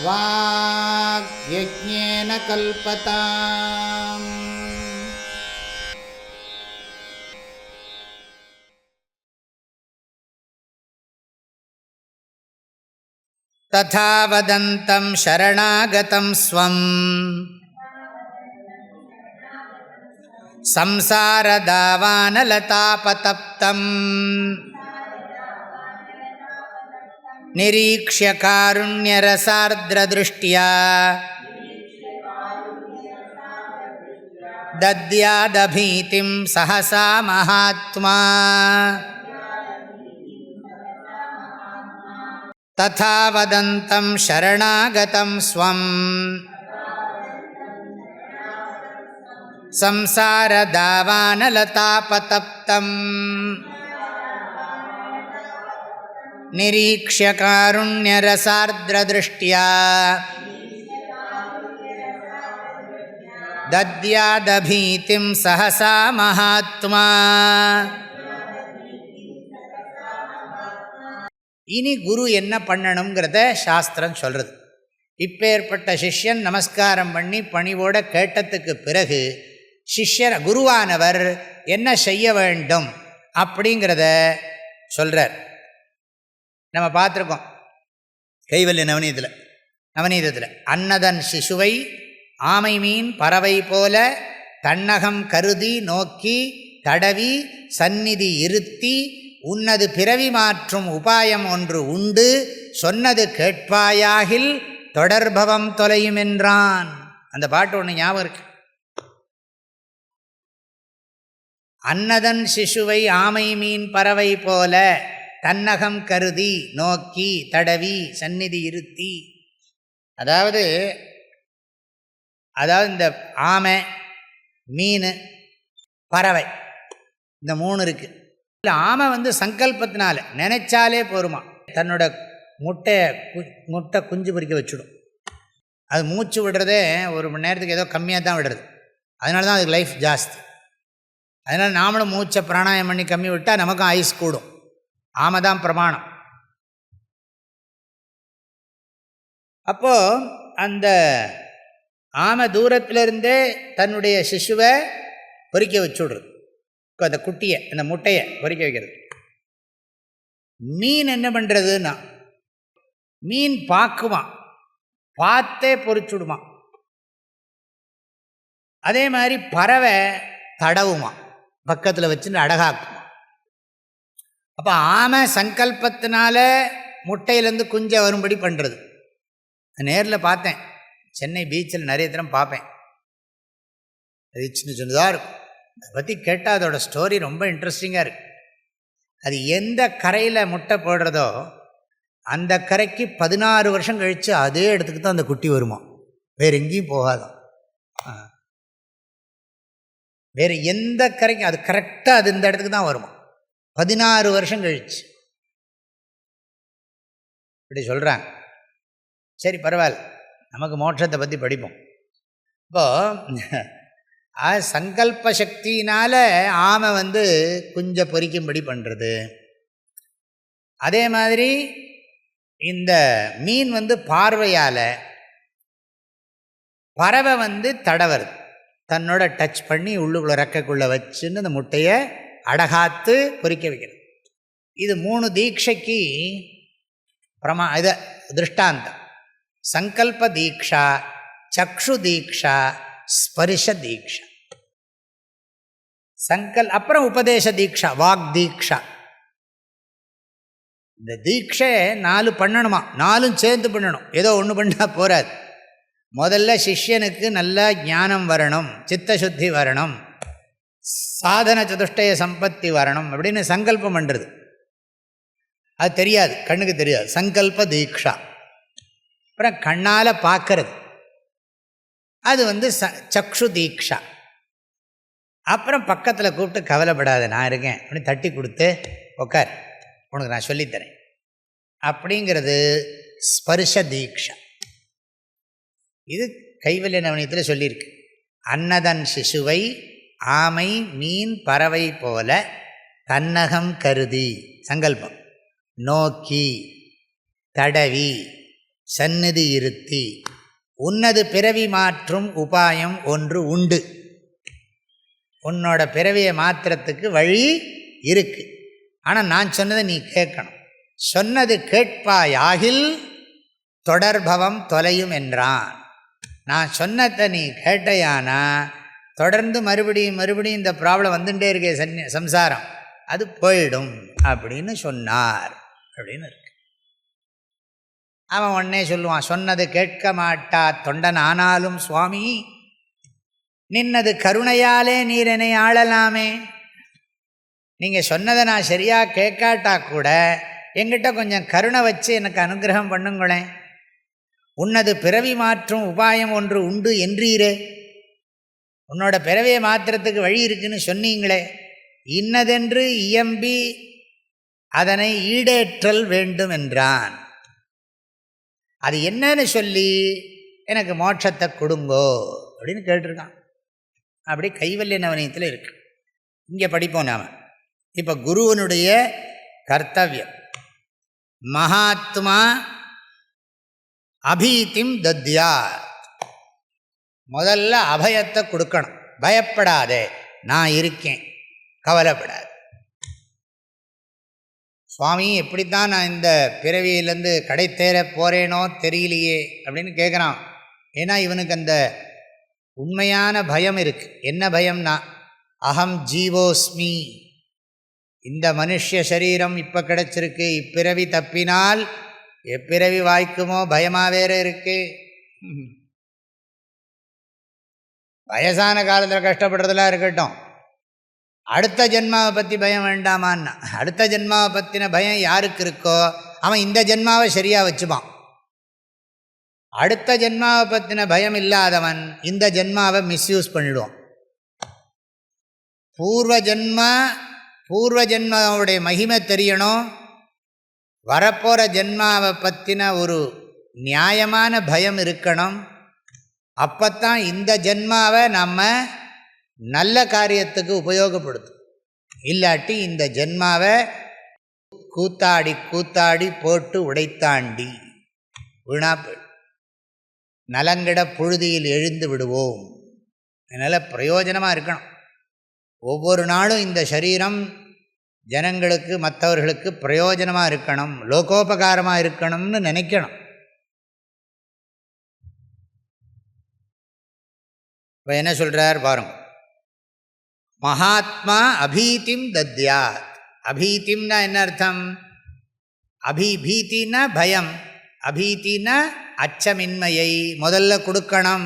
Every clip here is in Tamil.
வாக்யஜ்ஞேன கல்பதாம். ததா வதந்தம் சரணாகதம் ஸ்வம் சம்சாரதாவானலதாபதப்தம் நிரீக்ஷ்ய காருண்யரசார்த்ரதிருஷ்ட்யா தத்யாதபீதிம் சஹசா மகாத்மா. ததா வதந்தம் சரணாகதம் ஸ்வம் சம்சாரதாவானலதாபதப்தம் நிரீக்ஷ்ய காருண்யரசார்த்ரதிருஷ்ட்யா தத்யாதபீதிம் சஹசா மகாத்மா. இனி குரு என்ன பண்ணணுங்கிறத சாஸ்திரம் சொல்கிறது. இப்பேற்பட்ட சிஷ்யன் நமஸ்காரம் பண்ணி பணிவோட கேட்டதுக்கு பிறகு சிஷ்யர் குருவானவர் என்ன செய்ய வேண்டும் அப்படிங்கிறத சொல்கிறார். நம்ம பார்த்துருக்கோம் கைவல்ய நவநீதத்தில் அன்னதன் சிசுவை ஆமை மீன் பறவை போல தன்னகம் கருதி நோக்கி தடவி சந்நிதி இருத்தி உன்னது பிறவி மாற்றும் உபாயம் ஒன்று உண்டு சொன்னது கேட்பாயாகில் தொடர்பவம் தொலையும் என்றான். அந்த பாட்டு ஒன்று ஞாபகம் இருக்கு. அன்னதன் சிசுவை ஆமை மீன் பறவை போல தன்னகம் கருதி நோக்கி தடவி சந்நிதி இருத்தி. அதாவது இந்த ஆமை மீன் பறவை இந்த மூணு இருக்குது. இல்லை ஆமை சங்கல்பத்தினால நினைச்சாலே போருமா தன்னோட முட்டை குஞ்சு பொறிக்க வச்சுடும். அது மூச்சு விடுறதே ஒரு மணி நேரத்துக்கு ஏதோ கம்மியாக தான் விடுறது. அதனால தான் அதுக்கு லைஃப் ஜாஸ்தி. அதனால் நாமளும் மூச்சை பிராணாயம் பண்ணி கம்மி விட்டால் நமக்கும் ஆயுஸ் கூடும். ஆமை தான் பிரமாணம். அப்போது அந்த ஆமை தூரத்திலிருந்தே தன்னுடைய சிசுவை பொறிக்க வச்சுடுறது. அந்த குட்டியை அந்த முட்டையை பொறிக்க வைக்கிறது. மீன் என்ன பண்ணுறதுன்னா மீன் பார்க்குவான், பார்த்தே பொறிச்சுடுமா. அதே மாதிரி பறவை தடவுமா, பக்கத்தில் வச்சுன்னு அழகாக்குமா. அப்போ ஆமை சங்கல்பத்தினால முட்டையிலேருந்து குஞ்சை வரும்படி பண்ணுறது. நேரில் பார்த்தேன், சென்னை பீச்சில் நிறைய தினம் பார்ப்பேன். அது சின்ன சின்னதாக இருக்கும். அதை பற்றி கேட்டால் அதோடய ஸ்டோரி ரொம்ப இன்ட்ரெஸ்டிங்காக இருக்குது. அது எந்த கரையில் முட்டை போடுறதோ அந்த கரைக்கு 16 வருஷம் கழித்து அதே இடத்துக்கு தான் அந்த குட்டி வருமா. வேறு எங்கேயும் போகாதான். வேறு எந்த கரைக்கும் அது கரெக்டாக அது இந்த இடத்துக்கு தான் வருமா 16 வருஷம் கழிச்சு. இப்படி சொல்கிறாங்க. சரி பரவாயில்ல, நமக்கு மோட்சத்தை பற்றி படிப்போம். இப்போது சங்கல்ப சக்தினால் ஆமை குஞ்சை பொறிக்கும்படி பண்ணுறது. அதே மாதிரி இந்த மீன் பார்வையால், பறவை தடவருது, தன்னோட டச் பண்ணி உள்ளுக்குள்ளே ரெக்கைக்குள்ளே வச்சுன்னு அந்த முட்டையை அடகாத்து பொறிக்க வைக்கிறது. இது 3 தீட்சைக்கு இதை திருஷ்டாந்தம். சங்கல்ப தீக்ஷா, சக்ஷு தீக்ஷா, ஸ்பரிஷ தீக்ஷா. அப்புறம் உபதேச தீக்ஷா, வாக் தீக்ஷா. இந்த தீட்சை 4 பண்ணணுமா, 4 சேர்ந்து பண்ணணும். ஏதோ ஒன்று பண்ணால் போராது. முதல்ல சிஷ்யனுக்கு நல்ல ஞானம் வரணும், சித்தசுத்தி வரணும், சாதன சதுஷ்டய சம்பத்தி வரணும் அப்படின்னு சங்கல்பம் பண்ணுறது. அது தெரியாது, கண்ணுக்கு தெரியாது. சங்கல்ப தீக்ஷா. அப்புறம் கண்ணால் பார்க்கறது, அது சக்ஷு தீக்ஷா. அப்புறம் பக்கத்தில் கூப்பிட்டு கவலைப்படாத நான் இருக்கேன் அப்படின்னு தட்டி கொடுத்து உட்கார், உனக்கு நான் சொல்லித்தரேன் அப்படிங்கிறது ஸ்பர்ஷ தீக்ஷா. இது கைவல்ய நவநீதத்தில் சொல்லியிருக்கு. அன்னதன் சிசுவை ஆமை மீன் பறவை போல தன்னகம் கருதி, சங்கல்பம், நோக்கி தடவி சந்நிதி இருத்தி உன்னது பிறவி மாற்றும் உபாயம் ஒன்று உண்டு. உன்னோட பிறவியை மாத்திரத்துக்கு வழி இருக்கு. ஆனால் நான் சொன்னதை நீ கேட்கணும். சொன்னது கேட்பாயாகில் தொடர்பவம் தொலையும் என்றான். நான் சொன்னதை நீ கேட்டையானா தொடர்ந்து மறுபடியும் மறுபடியும் இந்த ப்ராப்ளம் வந்துட்டே இருக்கே சம்சாரம், அது போயிடும் அப்படின்னு சொன்னார் அப்படின்னு இருக்கு. அவன் உடனே சொல்லுவான், சொன்னது கேட்க மாட்டா தொண்டன் ஆனாலும் சுவாமி நின்னது கருணையாலே நீர் என்னை ஆளலாமே. நீங்கள் சொன்னதை நான் சரியாக கேட்காட்டா கூட என்கிட்ட கொஞ்சம் கருணை வச்சு எனக்கு அனுகிரகம் பண்ணுங்களேன். உன்னது பிறவி மாற்றும் உபாயம் ஒன்று உண்டு என்றீரே, உன்னோட பிறவியை மாத்திரத்துக்கு வழி இருக்குன்னு சொன்னீங்களே, இன்னதென்று இயம்பி அதனை ஈடேற்றல் வேண்டும் என்றான். அது என்னன்னு சொல்லி எனக்கு மோட்சத்தை கொடுங்கோ அப்படின்னு கேட்டிருக்கான். அப்படி கைவல்ய நவனியத்தில் இருக்கு. இங்கே படிப்போம் நாம். இப்போ குருவனுடைய கர்த்தவியம், மகாத்மா அபீதிம் தத்யாத், முதல்ல அபயத்தை கொடுக்கணும். பயப்படாதே, நான் இருக்கேன், கவலைப்படாது. சுவாமி எப்படித்தான் நான் இந்த பிறவியிலேருந்து கடை தேர போகிறேனோ தெரியலையே அப்படின்னு கேட்குறான். ஏன்னா இவனுக்கு அந்த உண்மையான பயம் இருக்குது. என்ன பயம்னா, அகம் ஜீவோஸ்மி, இந்த மனுஷ சரீரம் இப்போ கிடச்சிருக்கு, இப்பிறவி தப்பினால் எப்பிறவி வாய்க்குமோ பயமாக வேற இருக்கு. வயசான காலத்தில் கஷ்டப்படுறதெல்லாம் இருக்கட்டும், அடுத்த ஜென்மாவை பற்றி பயம் வேண்டாமான்னா, அடுத்த ஜென்மாவை பற்றின பயம் யாருக்கு இருக்கோ அவன் இந்த ஜென்மாவை சரியாக வச்சுப்பான். அடுத்த ஜென்மாவை பற்றின பயம் இல்லாதவன் இந்த ஜென்மாவை மிஸ்யூஸ் பண்ணிடுவான். பூர்வ ஜென்மாவுடைய மகிமை தெரியணும், வரப்போகிற ஜென்மாவை பற்றின ஒரு நியாயமான பயம் இருக்கணும். அப்போத்தான் இந்த ஜென்மாவை நம்ம நல்ல காரியத்துக்கு உபயோகப்படுத்தும். இல்லாட்டி இந்த ஜென்மாவை கூத்தாடி கூத்தாடி போட்டு உடைத்தாண்டி வீணா போய் நலங்கிட புழுதியில் எழுந்து விடுவோம். அதனால் பிரயோஜனமாக இருக்கணும். ஒவ்வொரு நாளும் இந்த சரீரம் ஜனங்களுக்கு மற்றவர்களுக்கு பிரயோஜனமாக இருக்கணும், லோகோபகாரமாக இருக்கணும்னு நினைக்கணும். இப்போ என்ன சொல்கிறார் பாருங்க, மகாத்மா அபீதிம் தத்யாத். அபீதிம்னா என்ன அர்த்தம்? பீத்தின்னா பயம், அபீத்தின்னா அச்சமின்மையை முதல்ல கொடுக்கணும்.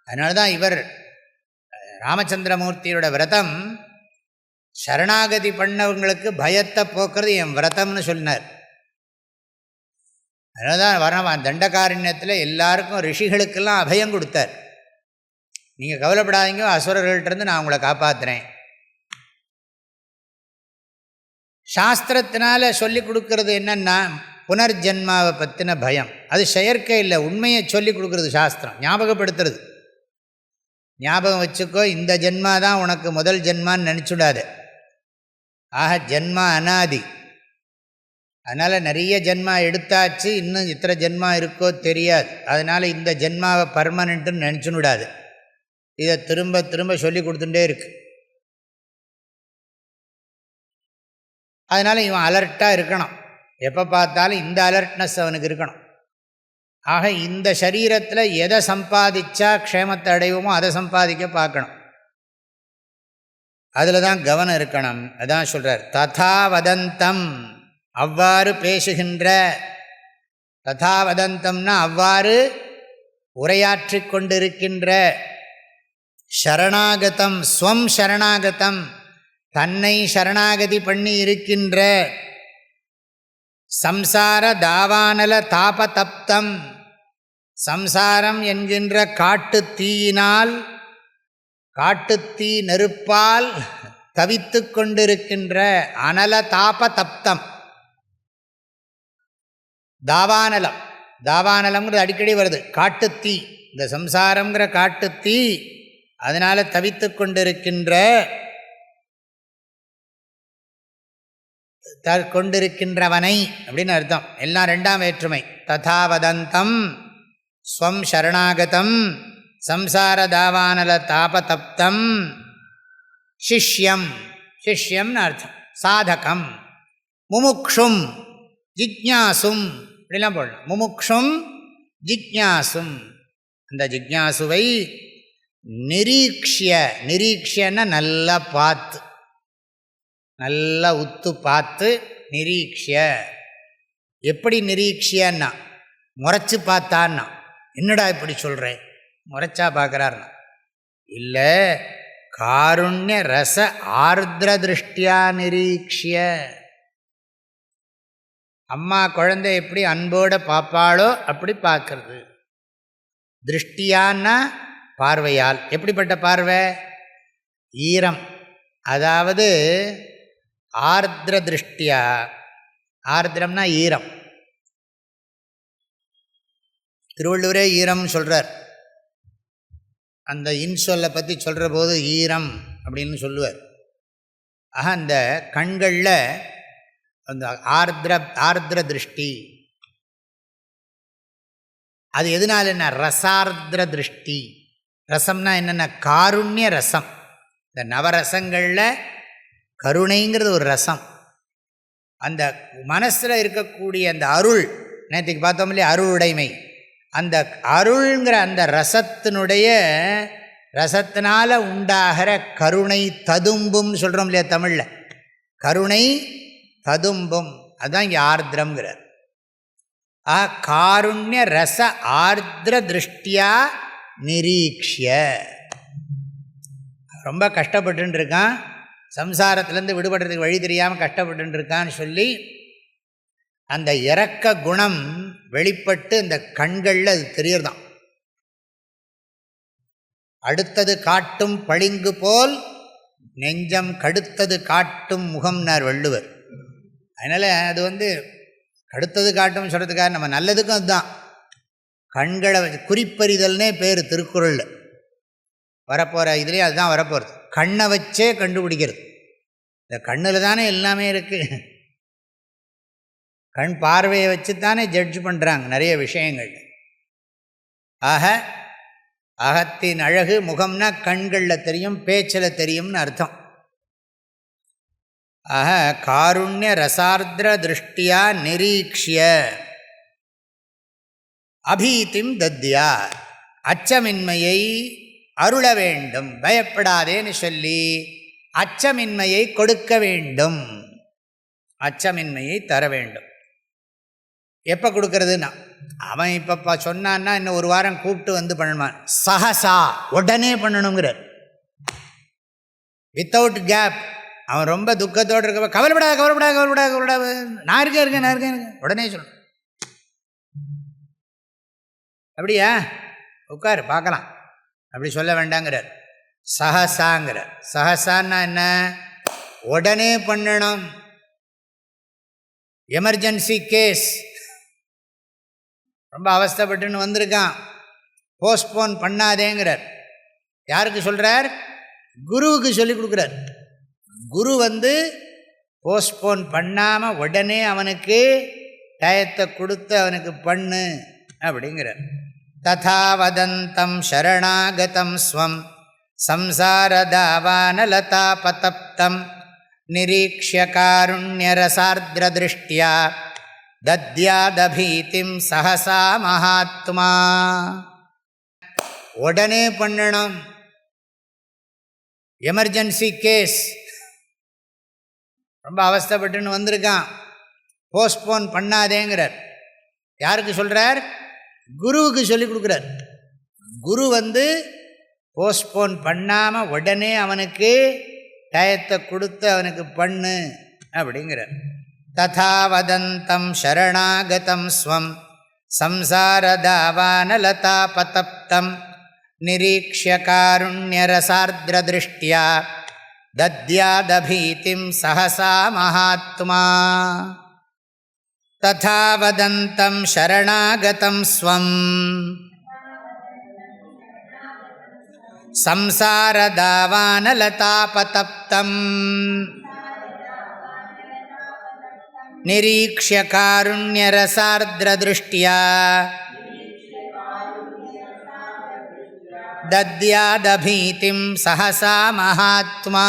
அதனால தான் இவர் ராமச்சந்திரமூர்த்தியோட விரதம் சரணாகதி பண்ணவங்களுக்கு பயத்தை போக்குறது என் விரதம்னு சொன்னார். அதனால தான் வரணம் தண்டகாரண்யத்தில் எல்லாருக்கும் ரிஷிகளுக்கெல்லாம் அபயம் கொடுத்தார். நீங்கள் கவலைப்படாதீங்க, அசுரர்கள்ட்டேருந்து நான் உங்களை காப்பாற்றுறேன். சாஸ்திரத்தினால சொல்லி கொடுக்கறது என்னென்னா புனர்ஜென்மாவை பற்றின பயம். அது செயற்கை இல்லை, உண்மையை சொல்லி கொடுக்குறது சாஸ்திரம், ஞாபகப்படுத்துறது. ஞாபகம் வச்சுக்கோ, இந்த ஜென்மா தான் உனக்கு முதல் ஜென்மான்னு நினச்சுடாது. ஆக ஜென்மா அனாதி, அதனால் நிறைய ஜென்மா எடுத்தாச்சு, இன்னும் இத்தனை ஜென்மா இருக்கோ தெரியாது. அதனால் இந்த ஜென்மாவை பர்மனெண்ட்டுன்னு நினச்சுடாது. இதை திரும்ப திரும்ப சொல்லி கொடுத்துட்டே இருக்கு. அதனால் இவன் அலர்ட்டாக இருக்கணும், எப்போ பார்த்தாலும் இந்த அலர்ட்னஸ் அவனுக்கு இருக்கணும். ஆக இந்த சரீரத்தில் எதை சம்பாதிச்சா க்ஷேமத்தை அடைவோமோ அதை சம்பாதிக்க பார்க்கணும். அதில் தான் கவனம் இருக்கணும். அதான் சொல்கிறார், ததா வதந்தம், அவ்வாறு பேசுகின்ற. ததா வதந்தம்னா அவ்வாறு உரையாற்றி கொண்டிருக்கின்ற. சரணாகதம், ஸ்வம் சரணாகதம், தன்னை சரணாகதி பண்ணி இருக்கின்ற. சம்சார தாவானல தாபதப்தம், சம்சாரம் என்கின்ற காட்டு தீயினால், காட்டுத்தீ நெருப்பால் தவித்து கொண்டிருக்கின்ற. அனல தாபதப்தம், தாவானலம், தாவானலம்ங்கிறது அடிக்கடி வருது, காட்டுத்தீ. இந்த சம்சாரங்கிற காட்டுத்தீ அதனால் தவித்து கொண்டிருக்கின்ற கொண்டிருக்கின்றவனை அப்படின்னு அர்த்தம். எல்லாம் ரெண்டாம் வேற்றுமை. ததா வதந்தம் ஸ்வம் சரணாகதம் சம்சார தாவானல தாபதப்தம் சிஷ்யம், சிஷ்யம்னு அர்த்தம் சாதகம், முமுக்ஷும் ஜிக்ஞாசும் இப்படிலாம் போடலாம். முமுக்ஷும் ஜிக்ஞாசும், அந்த ஜிக்ஞாசுவை நிரீக்ஷிய, நிரீக்ஷியன்னா நல்லா பார்த்து, நல்லா உத்து பார்த்து, நிரீக்ஷிய எப்படி நிரீக்ஷியன்னா முறைச்சி பார்த்தான்னா, என்னடா இப்படி சொல்கிறேன் முறைச்சா பார்க்குறாருன்னா இல்லை, காருண்ய ரச ஆர்திர திருஷ்டியா நிரீக்ஷிய. அம்மா குழந்தை எப்படி அன்போடு பார்ப்பாளோ அப்படி பார்க்கறது. திருஷ்டியான்னா பார்வையால். எப்படிப்பட்ட பார்வை? ஈரம், அதாவது ஆர்திர திருஷ்டியா. ஆர்திரம்னா ஈரம். திருவள்ளுவரே ஈரம் சொல்கிறார். அந்த இன்சொல்லை பற்றி சொல்கிற போது ஈரம் அப்படின்னு சொல்லுவார். ஆக அந்த கண்களில் அந்த ஆர்திர திருஷ்டி, அது எதனால என்ன? ரசார்திர திருஷ்டி. ரசம்னா என்னென்ன? காருண்ய ரசம். இந்த நவரசங்களில் கருணைங்கிறது ஒரு ரசம். அந்த மனசில் இருக்கக்கூடிய அந்த அருள், நேற்றுக்கு பார்த்தோம் இல்லையா, அருளுடைமை, அந்த அருள்ங்கிற அந்த ரசத்தினுடைய ரசத்தினால் உண்டாகிற கருணை ததும்பும்னு சொல்கிறோம் இல்லையா தமிழில், கருணை ததும்பும், அதுதான் இங்கே ஆர்திரம்ங்கிறார். காருண்ய ரச ஆர்திர திருஷ்டியா நிரீக்ஷிய. ரொம்ப கஷ்டப்பட்டு இருக்கான், சம்சாரத்திலேருந்து விடுபடுறதுக்கு வழி தெரியாமல் கஷ்டப்பட்டு இருக்கான்னு சொல்லி அந்த இரக்க குணம் வெளிப்பட்டு இந்த கண்களில் அது தெரியறதான். அடுத்தது காட்டும் பளிங்கு போல் நெஞ்சம் கடுத்தது காட்டும் முகம்னார் வள்ளுவர். அதனால் அது கடுத்தது காட்டும் சொல்கிறதுக்காக நம்ம நல்லதுக்கும் அதுதான். கண்களை குறிப்பறிதல்னே பேர் திருக்குறளில் வரப்போகிற இதுலேயே அதுதான் வரப்போகிறது. கண்ணை வச்சே கண்டுபிடிக்கிறது. இந்த கண்ணில் தானே எல்லாமே இருக்குது. கண் பார்வையை வச்சு தானே ஜட்ஜ் பண்ணுறாங்க நிறைய விஷயங்கள். ஆக அகத்தின் அழகு முகம்னா கண்களில் தெரியும், பேச்சில் தெரியும்னு அர்த்தம். ஆக காருண்ய ரசார்திர திருஷ்டியா நிரீக்ஷிய அபீதிம் தத்யா, அச்சமின்மையை அருள வேண்டும், பயப்படாதேன்னு சொல்லி அச்சமின்மையை கொடுக்க வேண்டும், அச்சமின்மையை தர வேண்டும். எப்போ கொடுக்கறதுன்னா, அவன் இப்போ சொன்னான்னா இன்னும் ஒரு வாரம் கூப்பிட்டு பண்ணணுமா, சஹசா உடனே பண்ணணுங்கிறார். Without gap. அவன் ரொம்ப துக்கத்தோடு இருக்க, கவலைப்படாத கவலைப்படாத கவலைப்படாத கவலைப்படாத, நான் இருக்கேன் உடனே சொல்லணும். அப்படியா, உட்கார் பார்க்கலாம், அப்படி சொல்ல வேண்டாங்கிறார். சஹசாங்கிறார். சஹசான்னா என்ன? உடனே பண்ணணும். எமர்ஜென்சி கேஸ், ரொம்ப அவஸ்தைப்பட்டுன்னு வந்திருக்கான், போஸ்ட்போன் பண்ணாதேங்கிறார். யாருக்கு சொல்கிறார்? குருவுக்கு சொல்லி கொடுக்குறார். குரு போஸ்ட்போன் பண்ணாமல் உடனே அவனுக்கு டயத்தை கொடுத்து அவனுக்கு பண்ணு அப்படிங்கிறார். ததா வதந்தம் சரணாகதம் ஸ்வம் சம்சாரதாவானலதாபதப்தம் நிரீக்ஷ்ய காருண்யரசார்திர திருஷ்டியா தத்யாதபீதிம் சஹசா மகாத்மா. உடனே பண்ணணும். எமர்ஜென்சி கேஸ், ரொம்ப அவஸ்தைப்பட்டுன்னு வந்திருக்கான், போஸ்ட்போன் பண்ணாதேங்கிறார். யாருக்கு சொல்கிறார்? குருவுக்கு சொல்லி கொடுக்குறார். குரு போஸ்ட்போன் பண்ணாமல் உடனே அவனுக்கு டயத்தை கொடுத்து அவனுக்கு பண்ணு அப்படிங்கிறார். ததா வதந்தம் சரணாகதம் ஸ்வம் சம்சாரதாவானலதாபதப்தம் நிரீக்ஷ்ய காருண்யரசார்திர திருஷ்டியா தத்யாதபீதிம் சஹசா மகாத்மா. ததா வதந்தம் சரணாகதம் ஸ்வம் சம்சாரதாவானலதாபதப்தம் நிரீக்ஷ்ய காருண்யரசார்த்ரதிருஷ்ட்யா தத்யாதபீதிம் சஹசா மகாத்மா.